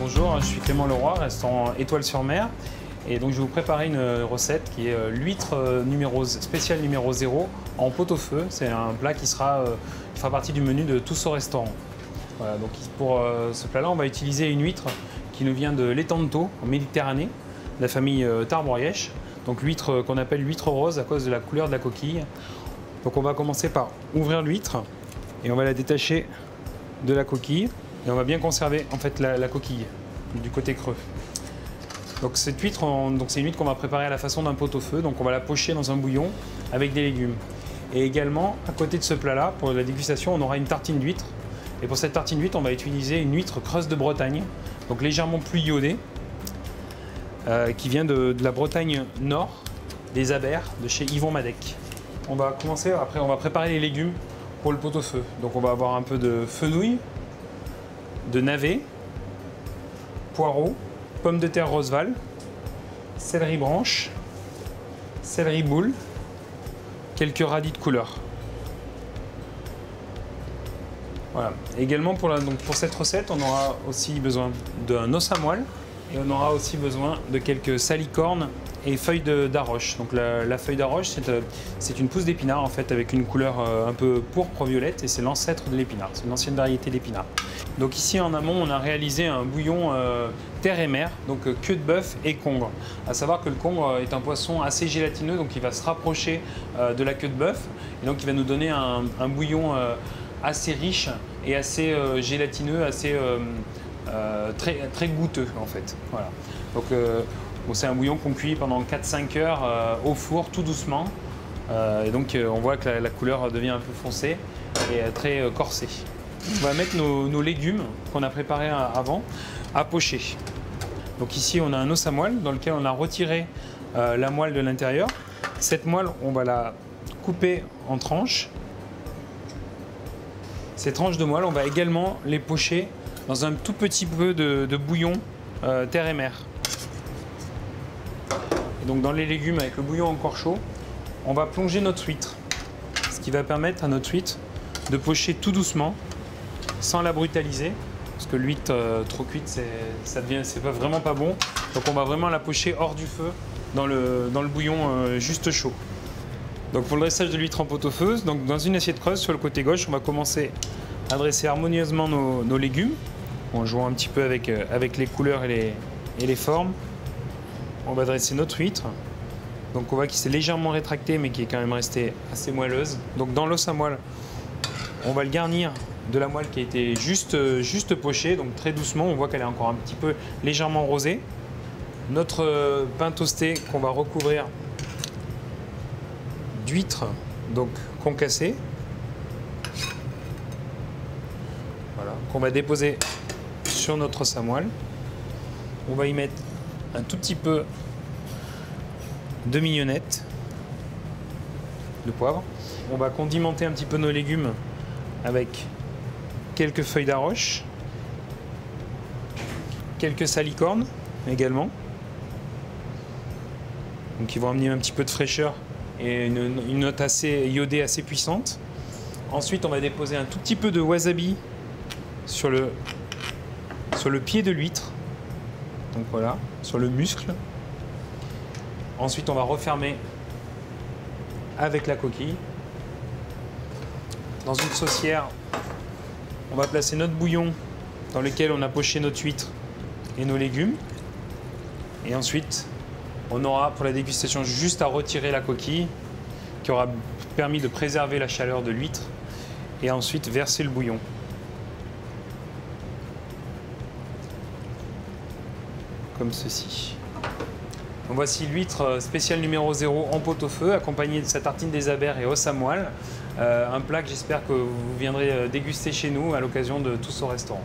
Bonjour, je suis Clément Leroy, restaurant Étoile-sur-Mer. Et donc je vais vous préparer une recette qui est l'huître spéciale numéro 0 en pot-au-feu. C'est un plat qui fera partie du menu de tous au restaurant. Voilà, donc pour ce plat-là, on va utiliser une huître qui nous vient de l'Étang-Thau, en Méditerranée, de la famille Tarborièche. Donc l'huître qu'on appelle l'huître rose à cause de la couleur de la coquille. Donc on va commencer par ouvrir l'huître et on va la détacher de la coquille. Et on va bien conserver en fait la coquille du côté creux. Donc cette huître, c'est une huître qu'on va préparer à la façon d'un pot-au-feu. Donc on va la pocher dans un bouillon avec des légumes. Et également, à côté de ce plat-là, pour la dégustation, on aura une tartine d'huître. Et pour cette tartine d'huître, on va utiliser une huître creuse de Bretagne, donc légèrement plus iodée, qui vient de la Bretagne Nord, des Abers, de chez Yvon Madec. On va commencer, après on va préparer les légumes pour le pot-au-feu. Donc on va avoir un peu de fenouil, de navets, poireaux, pommes de terre Roseval, céleri branche, céleri boule, quelques radis de couleur. Voilà. Également pour cette recette, on aura aussi besoin d'un os à moelle et on aura aussi besoin de quelques salicornes et feuilles d'arroche. Donc la feuille d'arroche, c'est une pousse d'épinard en fait avec une couleur un peu pourpre-violette et c'est l'ancêtre de l'épinard, c'est une ancienne variété d'épinard. Donc ici en amont, on a réalisé un bouillon terre et mer, donc queue de bœuf et congre. À savoir que le congre est un poisson assez gélatineux, donc il va se rapprocher de la queue de bœuf et donc il va nous donner un bouillon assez riche et assez gélatineux, assez très goûteux en fait. Voilà. Donc c'est un bouillon qu'on cuit pendant 4-5 heures au four tout doucement et donc on voit que la couleur devient un peu foncée et très corsée. On va mettre nos légumes qu'on a préparés avant à pocher. Donc ici on a un os à moelle dans lequel on a retiré la moelle de l'intérieur. Cette moelle on va la couper en tranches. Ces tranches de moelle on va également les pocher dans un tout petit peu de bouillon terre et mer. Et donc dans les légumes avec le bouillon encore chaud, on va plonger notre huître. Ce qui va permettre à notre huître de pocher tout doucement, sans la brutaliser. Parce que l'huître trop cuite, c'est vraiment pas bon. Donc on va vraiment la pocher hors du feu, dans le bouillon juste chaud. Donc pour le dressage de l'huître en pot-au-feu, donc dans une assiette creuse sur le côté gauche, on va commencer à dresser harmonieusement nos légumes, en jouant un petit peu avec les couleurs et les formes. On va dresser notre huître. Donc on voit qu'il s'est légèrement rétracté mais qui est quand même restée assez moelleuse. Donc dans l'os à moelle, on va le garnir de la moelle qui a été juste pochée, donc très doucement. On voit qu'elle est encore un petit peu légèrement rosée. Notre pain toasté qu'on va recouvrir d'huître donc concassée. Voilà, qu'on va déposer sur notre os à moelle. On va y mettre un tout petit peu de mignonnette, de poivre. On va condimenter un petit peu nos légumes avec quelques feuilles d'arroche, quelques salicornes également, donc qui vont amener un petit peu de fraîcheur et une note assez iodée, assez puissante. Ensuite, on va déposer un tout petit peu de wasabi sur le pied de l'huître, donc voilà, sur le muscle. Ensuite, on va refermer avec la coquille. Dans une saucière, on va placer notre bouillon dans lequel on a poché notre huître et nos légumes. Et ensuite, on aura pour la dégustation juste à retirer la coquille qui aura permis de préserver la chaleur de l'huître et ensuite verser le bouillon. Comme ceci. Donc voici l'huître spéciale numéro 0 en pot-au-feu, accompagnée de sa tartine des Abers et os à moelle. Un plat que j'espère que vous viendrez déguster chez nous à l'occasion de tous au restaurant.